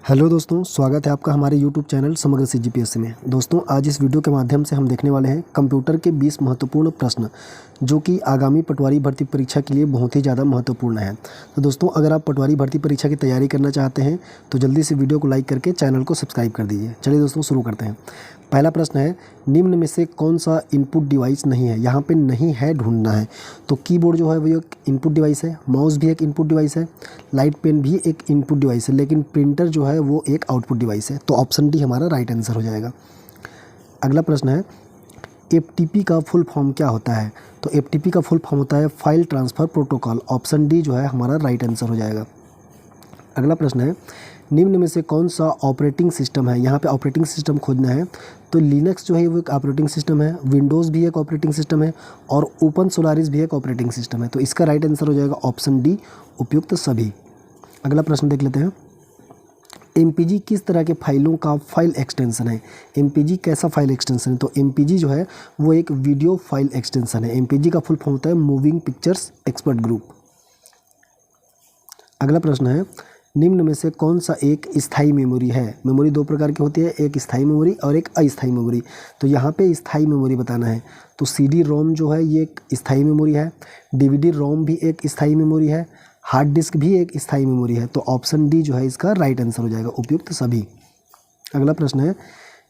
Hello दोस्तों, स्वागत है आपका हमारे यूट्यूब चैनल समग्र CGPSC में। दोस्तों, आज इस वीडियो के माध्यम से हम देखने वाले हैं कंप्यूटर के 20 महत्वपूर्ण प्रश्न जो कि आगामी पटवारी भर्ती परीक्षा के लिए बहुत ही ज़्यादा महत्वपूर्ण है। तो दोस्तों, अगर आप पटवारी भर्ती परीक्षा की तैयारी करना चाहते हैं तो जल्दी से वीडियो को लाइक करके चैनल को सब्सक्राइब कर दीजिए। चलिए दोस्तों, शुरू करते हैं। पहला प्रश्न है, निम्न में से कौन सा इनपुट डिवाइस नहीं है? यहाँ पे नहीं है ढूंढना है। तो कीबोर्ड जो है वो एक इनपुट डिवाइस है, माउस भी एक इनपुट डिवाइस है, लाइट पेन भी एक इनपुट डिवाइस है, लेकिन प्रिंटर जो है वो एक आउटपुट डिवाइस है। तो ऑप्शन डी हमारा राइट आंसर हो जाएगा। अगला प्रश्न है, FTP का फुल फॉर्म क्या होता है? तो FTP का फुल फॉर्म होता है file transfer protocol. Option D जो है हमारा राइट आंसर हो जाएगा। अगला प्रश्न है, निम्न में से कौन सा ऑपरेटिंग सिस्टम है? यहाँ पे ऑपरेटिंग सिस्टम खोजना है। तो लिनक्स जो है वो एक ऑपरेटिंग सिस्टम है, विंडोज़ भी एक ऑपरेटिंग सिस्टम है और ओपन सोलारिस भी एक ऑपरेटिंग सिस्टम है। तो इसका राइट आंसर हो जाएगा ऑप्शन डी, उपयुक्त सभी। अगला प्रश्न देख लेते हैं, MPG किस तरह के फाइलों का फाइल एक्सटेंशन है? MPG कैसा फाइल एक्सटेंशन है? तो MPG जो है वो एक वीडियो फाइल एक्सटेंशन है। MPG का फुल फॉर्म होता है मूविंग पिक्चर्स एक्सपर्ट ग्रुप। अगला प्रश्न है, निम्न में से कौन सा एक स्थायी मेमोरी है? मेमोरी दो प्रकार की होती है, एक स्थायी मेमोरी और एक अस्थायी मेमोरी। तो यहाँ पे स्थायी मेमोरी बताना है। तो CD-ROM जो है ये एक स्थायी मेमोरी है, DVD-ROM भी एक स्थायी मेमोरी है, हार्ड डिस्क भी एक स्थायी मेमोरी है। तो ऑप्शन डी जो है इसका राइट आंसर हो जाएगा, उपयुक्त सभी। अगला प्रश्न है,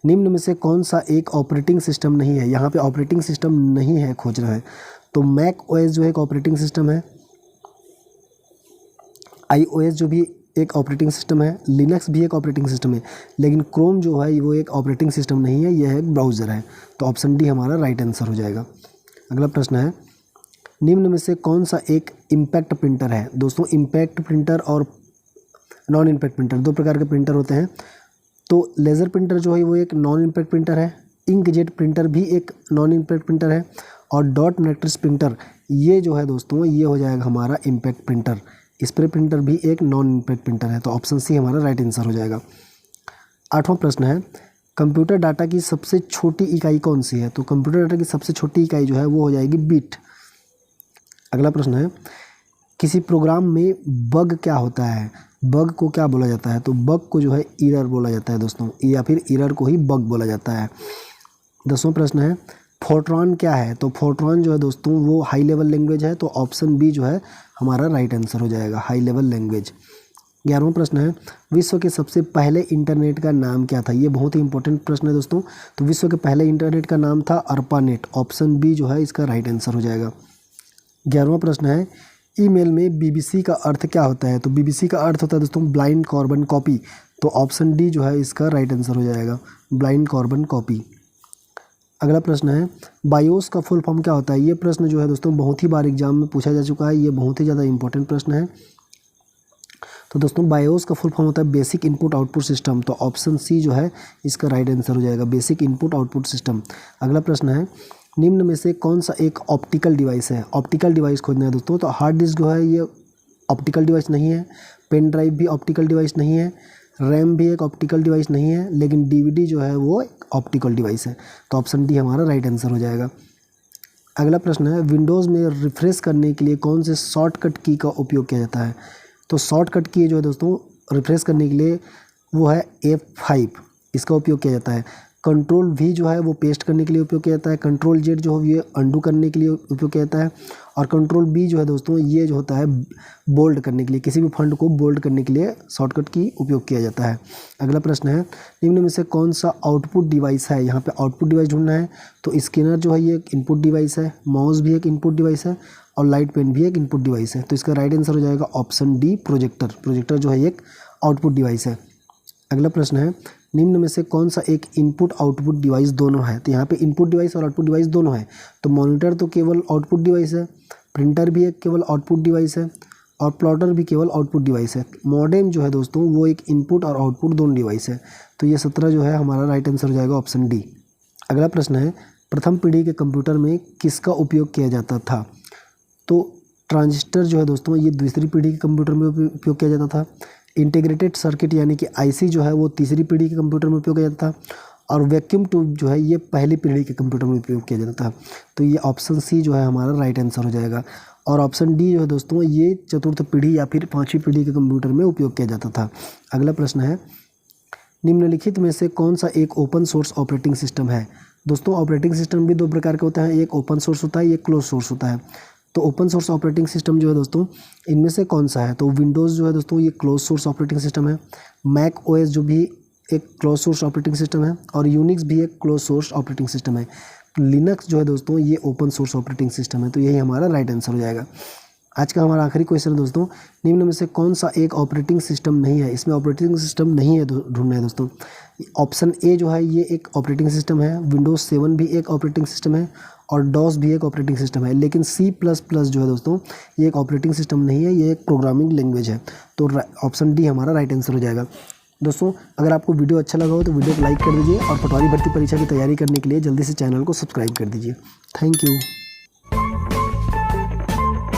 निम्न में से कौन सा एक ऑपरेटिंग सिस्टम नहीं है? यहाँ पे ऑपरेटिंग सिस्टम नहीं है खोजना है। तो मैक OS जो है एक ऑपरेटिंग सिस्टम है, iOS जो भी एक ऑपरेटिंग सिस्टम है, लिनक्स भी एक ऑपरेटिंग सिस्टम है, लेकिन क्रोम जो है वो एक ऑपरेटिंग सिस्टम नहीं है, यह एक ब्राउज़र है। तो ऑप्शन डी हमारा राइट आंसर हो जाएगा। अगला प्रश्न है, निम्न में से कौन सा एक इम्पैक्ट प्रिंटर है? दोस्तों, इम्पैक्ट प्रिंटर और नॉन इम्पैक्ट प्रिंटर दो प्रकार के प्रिंटर होते हैं। तो लेज़र प्रिंटर जो है वो एक नॉन इम्पैक्ट प्रिंटर है, इंकजेट प्रिंटर भी एक नॉन इम्पैक्ट प्रिंटर है और डॉट मैट्रिक्स प्रिंटर ये जो है दोस्तों ये हो जाएगा हमारा इम्पैक्ट प्रिंटर। स्प्रे प्रिंटर भी एक नॉन इम्पैक्ट प्रिंटर है। तो ऑप्शन सी हमारा राइट आंसर हो जाएगा। आठवां प्रश्न है, कंप्यूटर डाटा की सबसे छोटी इकाई कौन सी है? तो कंप्यूटर डाटा की सबसे छोटी इकाई जो है वो हो जाएगी बिट। अगला प्रश्न है, किसी प्रोग्राम में बग क्या होता है? बग को क्या बोला जाता है? तो बग को जो है एरर बोला जाता है दोस्तों, या फिर एरर को ही बग बोला जाता है। 10वां प्रश्न है, फोर्ट्रॉन क्या है? तो फोर्ट्रॉन जो है दोस्तों वो हाई लेवल लैंग्वेज है। तो ऑप्शन बी जो है हमारा राइट आंसर हो जाएगा, हाई लेवल लैंग्वेज। 11वां प्रश्न है, विश्व के सबसे पहले इंटरनेट का नाम क्या था? ये बहुत ही इंपॉर्टेंट प्रश्न है दोस्तों। तो विश्व के पहले इंटरनेट का नाम था अर्पानेट। ऑप्शन बी जो है इसका राइट आंसर हो जाएगा। 11वां प्रश्न है, ईमेल में BBC का अर्थ क्या होता है? तो BBC का अर्थ होता है दोस्तों ब्लाइंड कार्बन कॉपी। तो ऑप्शन डी जो है इसका राइट आंसर हो जाएगा, ब्लाइंड कार्बन कॉपी। अगला प्रश्न है, बायोस का फुल फॉर्म क्या होता है? ये प्रश्न जो है दोस्तों बहुत ही बार एग्जाम में पूछा जा चुका है, ये बहुत ही ज़्यादा इंपॉर्टेंट प्रश्न है। तो दोस्तों बायोस का फुल फॉर्म होता है बेसिक इनपुट आउटपुट सिस्टम। तो ऑप्शन सी जो है इसका राइट आंसर हो जाएगा, बेसिक इनपुट आउटपुट सिस्टम। अगला प्रश्न है, निम्न में से कौन सा एक ऑप्टिकल डिवाइस है? ऑप्टिकल डिवाइस खोजना है दोस्तों। तो हार्ड डिस्क जो है ये ऑप्टिकल डिवाइस नहीं है, पेन ड्राइव भी ऑप्टिकल डिवाइस नहीं है, रैम भी एक ऑप्टिकल डिवाइस नहीं है, लेकिन DVD जो है वो एक ऑप्टिकल डिवाइस है। तो ऑप्शन डी हमारा राइट आंसर हो जाएगा। अगला प्रश्न है, विंडोज़ में रिफ्रेश करने के लिए कौन से शॉर्टकट की का उपयोग किया जाता है? तो शॉर्टकट की जो है दोस्तों रिफ्रेश करने के लिए वो है F5, इसका उपयोग किया जाता है। Ctrl+V जो है वो पेस्ट करने के लिए उपयोग किया जाता है। Ctrl+Z जो है ये अंडू करने के लिए उपयोग किया जाता है। और Ctrl+B जो है दोस्तों ये जो होता है बोल्ड करने के लिए, किसी भी फंड को बोल्ड करने के लिए शॉर्टकट की उपयोग किया जाता है। अगला प्रश्न है, निम्न में से कौन सा आउटपुट डिवाइस है? यहाँ पे आउटपुट डिवाइस ढूंढना है। तो स्कैनर जो है ये एक इनपुट डिवाइस है, माउस भी एक इनपुट डिवाइस है और लाइट पेन भी एक इनपुट डिवाइस है। तो इसका राइट आंसर हो जाएगा ऑप्शन डी, प्रोजेक्टर। प्रोजेक्टर जो है एक आउटपुट डिवाइस है। अगला प्रश्न है, निम्न में से कौन सा एक इनपुट आउटपुट डिवाइस दोनों है? तो यहाँ पे इनपुट डिवाइस और आउटपुट डिवाइस दोनों है। तो मॉनिटर तो केवल आउटपुट डिवाइस है, प्रिंटर भी एक केवल आउटपुट डिवाइस है और प्लॉटर भी केवल आउटपुट डिवाइस है। मॉडेम जो है दोस्तों वो एक इनपुट और आउटपुट दोनों डिवाइस है। तो ये 17 जो है हमारा राइट आंसर हो जाएगा, ऑप्शन डी। अगला प्रश्न है, प्रथम पीढ़ी के कंप्यूटर में किसका उपयोग किया जाता था? तो ट्रांजिस्टर जो है दोस्तों ये दूसरी पीढ़ी के कंप्यूटर में उपयोग किया जाता था। इंटीग्रेटेड सर्किट यानी कि IC जो है वो तीसरी पीढ़ी के कंप्यूटर में उपयोग किया जाता था। और वैक्यूम ट्यूब जो है ये पहली पीढ़ी के कंप्यूटर में उपयोग किया जाता था। तो ये ऑप्शन सी जो है हमारा राइट आंसर हो जाएगा। और ऑप्शन डी जो है दोस्तों ये चतुर्थ पीढ़ी या फिर पाँचवीं पीढ़ी के कंप्यूटर में उपयोग किया जाता था। अगला प्रश्न है, निम्नलिखित में से कौन सा एक ओपन सोर्स ऑपरेटिंग सिस्टम है। दोस्तों ऑपरेटिंग सिस्टम भी दो प्रकार के होते हैं, एक ओपन सोर्स होता है, एक क्लोज सोर्स होता है। तो ओपन सोर्स ऑपरेटिंग सिस्टम जो है दोस्तों इनमें से कौन सा है, तो विंडोज़ जो है दोस्तों ये क्लोज सोर्स ऑपरेटिंग सिस्टम है, मैक ओएस जो भी एक क्लोज सोर्स ऑपरेटिंग सिस्टम है, और यूनिक्स भी एक क्लोज सोर्स ऑपरेटिंग सिस्टम है। लिनक्स जो है दोस्तों ये ओपन सोर्स ऑपरेटिंग सिस्टम है। तो यही हमारा राइट आंसर हो जाएगा। आज का हमारा आखिरी क्वेश्चन है दोस्तों, निम्न में से कौन सा एक ऑपरेटिंग सिस्टम नहीं है। इसमें ऑपरेटिंग सिस्टम नहीं है ढूंढना है दोस्तों। ऑप्शन ए जो है ये एक ऑपरेटिंग सिस्टम है, विंडोज़ 7 भी एक ऑपरेटिंग सिस्टम है, और डॉस भी एक ऑपरेटिंग सिस्टम है। लेकिन C++ जो है दोस्तों ये एक ऑपरेटिंग सिस्टम नहीं है, ये एक प्रोग्रामिंग लैंग्वेज है। तो ऑप्शन डी हमारा राइट आंसर हो जाएगा। दोस्तों अगर आपको वीडियो अच्छा लगा हो तो वीडियो को लाइक कर दीजिए, और पटवारी भर्ती परीक्षा की तैयारी करने के लिए जल्दी से चैनल को सब्सक्राइब कर दीजिए। Thank you.